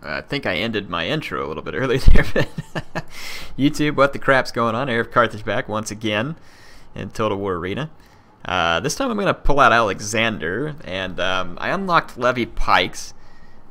I think I ended my intro a little bit earlier there, but YouTube, what the crap's going on? HeirofCarthage back once again in Total War Arena. This time I'm going to pull out Alexander, and I unlocked Levy Pikes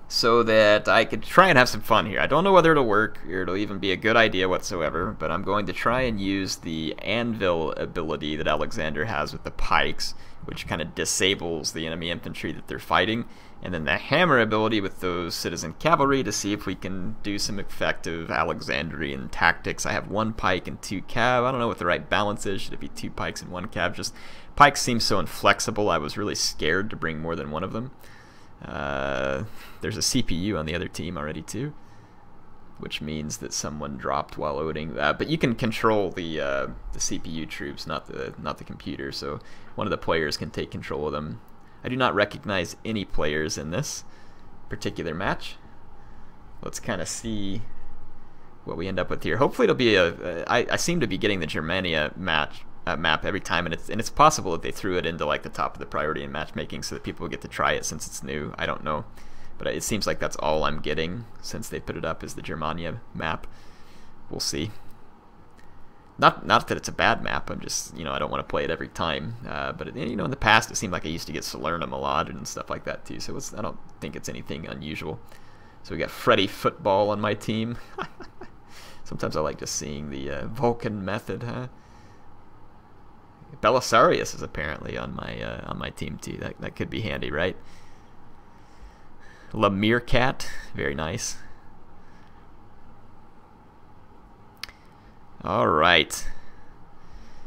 so that I could try and have some fun here. I don't know whether it'll work or it'll even be a good idea whatsoever, but I'm going to try and use the Anvil ability that Alexander has with the Pikes, which kind of disables the enemy infantry that they're fighting, and then the Hammer ability with those Citizen Cavalry to see if we can do some effective Alexandrian tactics. I have 1 Pike and 2 Cav. I don't know what the right balance is. Should it be 2 Pikes and 1 Cav? Just Pikes seem so inflexible, I was really scared to bring more than one of them. There's a CPU on the other team already too, which means that someone dropped while loading. But you can control the CPU troops, not the computer. So one of the players can take control of them. I do not recognize any players in this particular match. Let's kind of see what we end up with here. Hopefully it'll be I seem to be getting the Germania map every time, and it's possible that they threw it into like the top of the priority in matchmaking so that people get to try it since it's new. I don't know, but it seems like that's all I'm getting since they put it up as the Germania map. We'll see. Not that it's a bad map. I'm just, I don't want to play it every time. But in the past it seemed like I used to get Salernum a lot and stuff like that too. So I don't think it's anything unusual. So we got Freddy Football on my team. Sometimes I like just seeing the Vulcan method, huh? Belisarius is apparently on my team too. That could be handy, right? Lamircat, very nice. All right.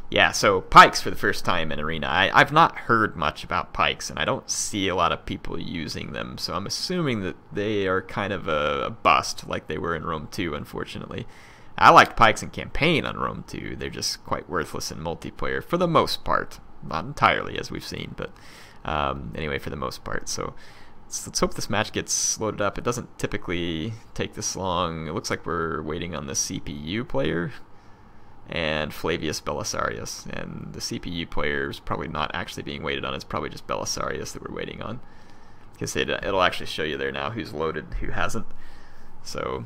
Yeah, so Pikes for the first time in Arena. I've not heard much about Pikes, and I don't see a lot of people using them, so I'm assuming that they are kind of a bust like they were in Rome 2, unfortunately. I liked Pikes in campaign on Rome 2. They're just quite worthless in multiplayer for the most part. Not entirely, as we've seen, but anyway, for the most part. So let's hope this match gets loaded up. It doesn't typically take this long. It looks like we're waiting on the CPU player and Flavius Belisarius. And the CPU player is probably not actually being waited on. It's probably just Belisarius that we're waiting on, because it'll actually show you there now who's loaded, who hasn't. So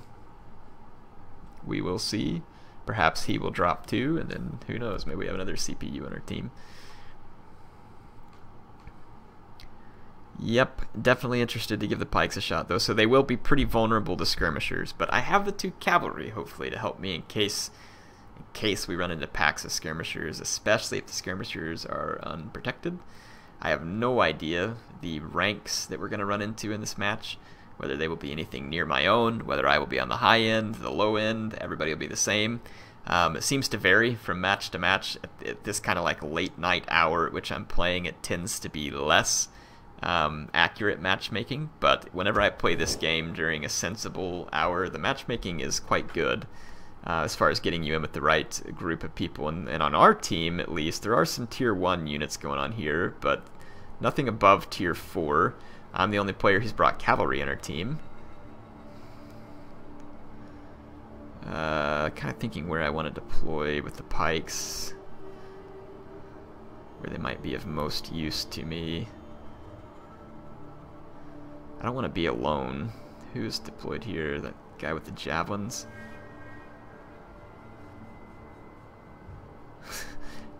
we will see. Perhaps he will drop too, and then who knows, maybe we have another CPU on our team. Yep, definitely interested to give the Pikes a shot though. So they will be pretty vulnerable to skirmishers, but I have the 2 cavalry hopefully to help me in case we run into packs of skirmishers, especially if the skirmishers are unprotected. I have no idea the ranks that we're going to run into in this match, whether they will be anything near my own, whether I will be on the high end, the low end, everybody will be the same. It seems to vary from match to match. At this kind of like late night hour at which I'm playing, it tends to be less accurate matchmaking, but whenever I play this game during a sensible hour, the matchmaking is quite good as far as getting you in with the right group of people. And on our team, at least, there are some tier 1 units going on here, but nothing above tier 4. I'm the only player who's brought cavalry in our team. Kind of thinking where I want to deploy with the Pikes, where they might be of most use to me. I don't want to be alone. Who's deployed here? That guy with the javelins?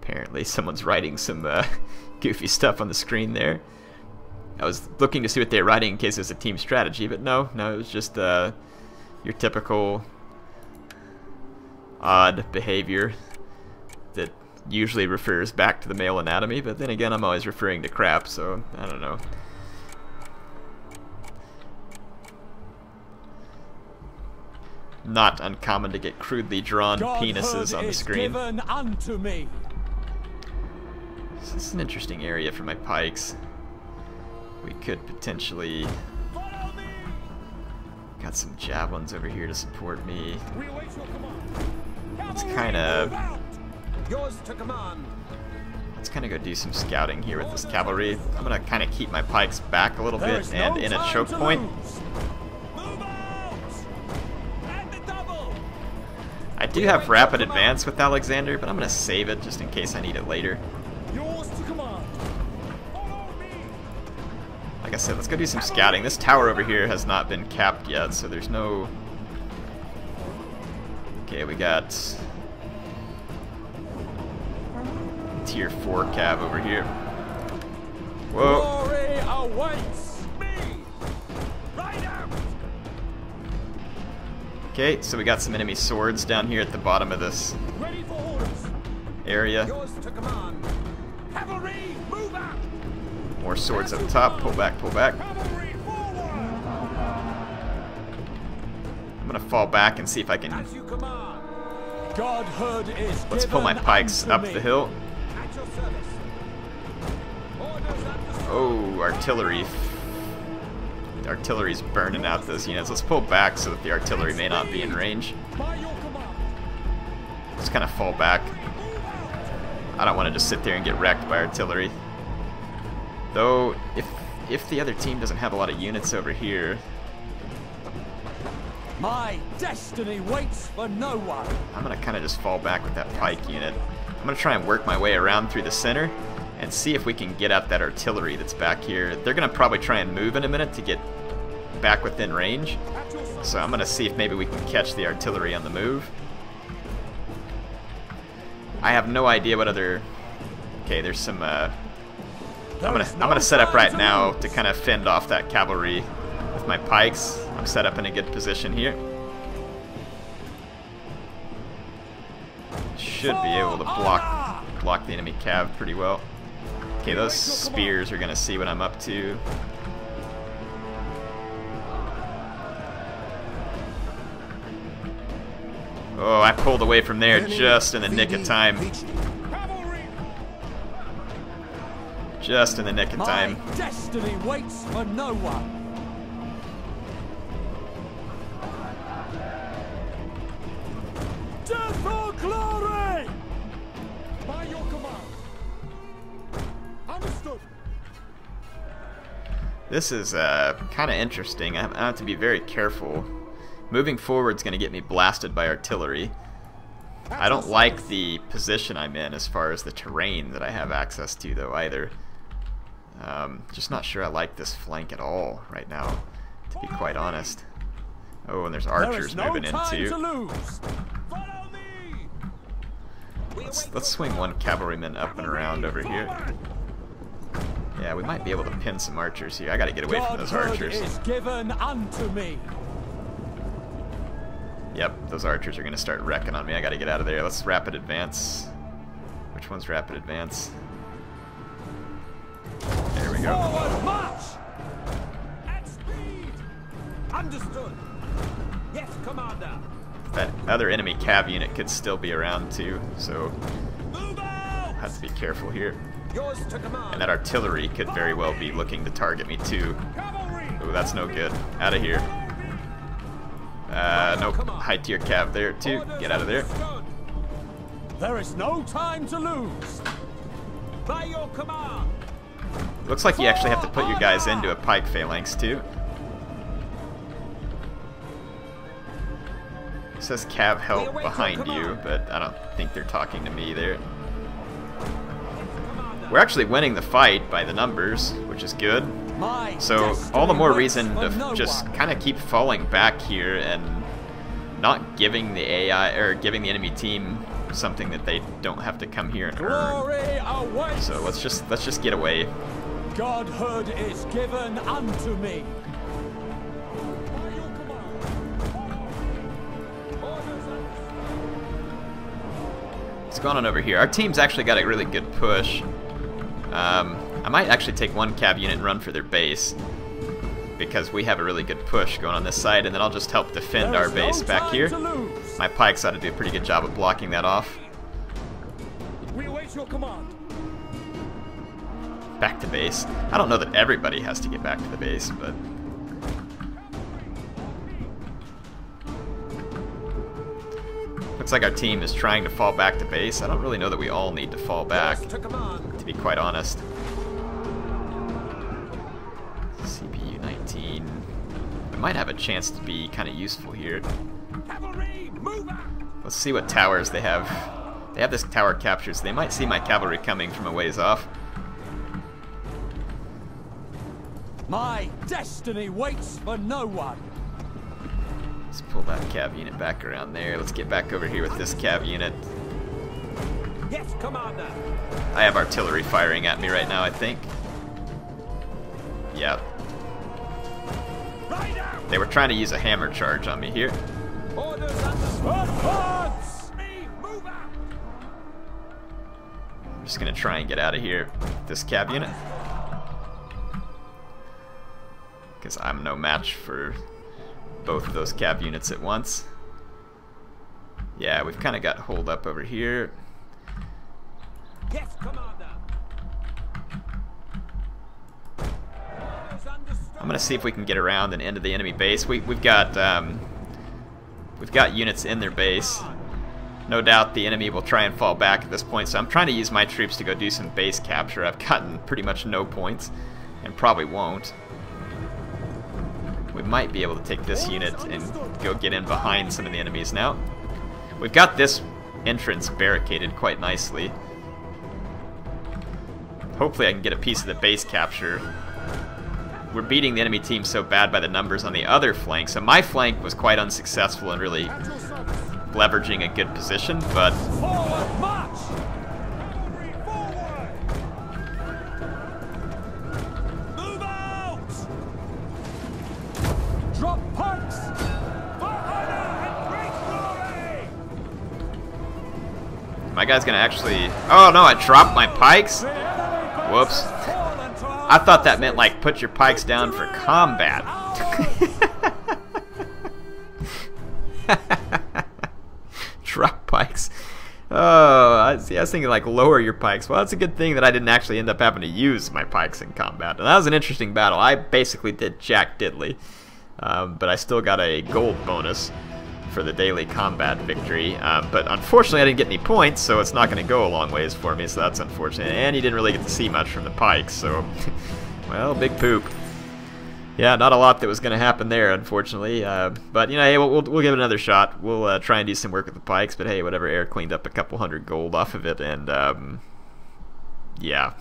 Apparently someone's writing some goofy stuff on the screen there. I was looking to see what they were writing in case it was a team strategy, but no, it was just your typical odd behavior that usually refers back to the male anatomy, but then again, I'm always referring to crap, so I don't know. Not uncommon to get crudely drawn penises on the screen. Given unto me. This is an interesting area for my Pikes. We could potentially... Got some javelins over here to support me. Let's kind of... Let's kind of go do some scouting here with this cavalry. I'm going to kind of keep my Pikes back a little bit and in a choke point. I do have rapid advance with Alexander, but I'm going to save it just in case I need it later. Yours to command. Like I said, let's go do some scouting. This tower over here has not been capped yet, so there's no... Okay, we got tier 4 cav over here. Whoa. Glory awaits me. Right out. Okay, so we got some enemy swords down here at the bottom of this Ready for orders. area. Yours to command. Cavalry, move out. More swords up top. Pull back, pull back. Cavalry forward. I'm gonna fall back and see if I can... As you command. Godhood is Let's pull my given pikes unto up me. the hill. At your service. Orders at the Oh, artillery. The artillery's burning out those units. Let's pull back so that the artillery may not be in range. by your command. Just kind of fall back. I don't want to just sit there and get wrecked by artillery. Though, if the other team doesn't have a lot of units over here, My destiny waits for no one. I'm going to kind of just fall back with that pike unit. I'm going to try and work my way around through the center and see if we can get at that artillery that's back here. They're going to probably try and move in a minute to get back within range. So I'm going to see if maybe we can catch the artillery on the move. I have no idea what other... Okay, there's some... I'm gonna set up right now to kind of fend off that cavalry with my pikes. I'm set up in a good position here. Should be able to block the enemy cav pretty well. Okay, those spears are gonna see what I'm up to. Oh, I pulled away from there just in the nick of time. Just in the nick of time. My destiny waits for no one. Death or glory! By your command. Understood. This is kind of interesting. I have to be very careful. Moving forward is going to get me blasted by artillery. I don't like the position I'm in as far as the terrain that I have access to, though, either. Just not sure I like this flank at all right now, to be quite honest. Oh, and there's archers moving in too. Let's swing one cavalryman up and around over here. Yeah, we might be able to pin some archers here. I gotta get away from those archers. Is given unto me. Yep, those archers are gonna start wrecking on me. I gotta get out of there. Let's rapid advance. Which one's rapid advance? There we go. Forward march! At speed! Understood. Yes, Commander. That other enemy cav unit could still be around too, so Move out! have to be careful here. Yours to command. And that artillery could very well be looking to target me too. Cavalry! Oh, that's no good. Out of here. Nope. High tier cav there too. Get out of there. There is no time to lose. By your command. Looks like you actually have to put your guys into a pike phalanx too. It says cav help behind you, but I don't think they're talking to me there. We're actually winning the fight by the numbers, which is good. So all the more reason to just kind of keep falling back here and not giving the AI or giving the enemy team something that they don't have to come here and earn. So let's just get away. Godhood is given unto me. What's going on over here? Our team's actually got a really good push. I might actually take one cav unit and run for their base, because we have a really good push going on this side, and then I'll just help defend our base back here. My pikes ought to do a pretty good job of blocking that off. We await your command. Back to base. I don't know that everybody has to get back to the base, but... Looks like our team is trying to fall back to base. I don't really know that we all need to fall back, to be quite honest. CPU 19. We might have a chance to be kind of useful here. Let's see what towers they have. They have this tower captured, so they might see my cavalry coming from a ways off. My destiny waits for no one. Let's pull that cav unit back around there. Let's get back over here with this cav unit. Yes, Commander. I have artillery firing at me right now, I think. Yep. Right out. They were trying to use a hammer charge on me here. Orders understood. Move out. I'm just gonna try and get out of here with this cav unit. Because I'm no match for both of those cav units at once. Yeah, we've kind of got holed up over here. Yes, Commander. Orders understood. I'm gonna see if we can get around and into the enemy base. We've got units in their base. No doubt the enemy will try and fall back at this point, so I'm trying to use my troops to go do some base capture. I've gotten pretty much no points, and probably won't. We might be able to take this unit and go get in behind some of the enemies now. We've got this entrance barricaded quite nicely. Hopefully I can get a piece of the base capture. We're beating the enemy team so bad by the numbers on the other flank, so my flank was quite unsuccessful in really leveraging a good position, but Forward march. Move out. Drop pikes. For honor and great glory. my guy's gonna actually... Oh no, I dropped my pikes? Whoops. I thought that meant like put your pikes down for combat. Drop pikes. Oh, I was thinking like lower your pikes. Well, it's a good thing that I didn't actually end up having to use my pikes in combat. And that was an interesting battle. I basically did jack diddly. But I still got a gold bonus for the daily combat victory. But unfortunately I didn't get any points, so it's not going to go a long ways for me, so that's unfortunate. And you didn't really get to see much from the pikes, so... well, big poop. Yeah, not a lot that was going to happen there, unfortunately. But, you know, hey, we'll give it another shot. We'll try and do some work with the pikes, but hey, whatever, Air cleaned up a couple hundred gold off of it, and, yeah.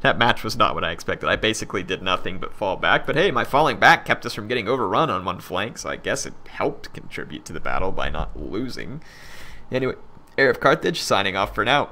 That match was not what I expected. I basically did nothing but fall back, but hey, my falling back kept us from getting overrun on one flank, so I guess it helped contribute to the battle by not losing. Anyway, HeirofCarthage signing off for now.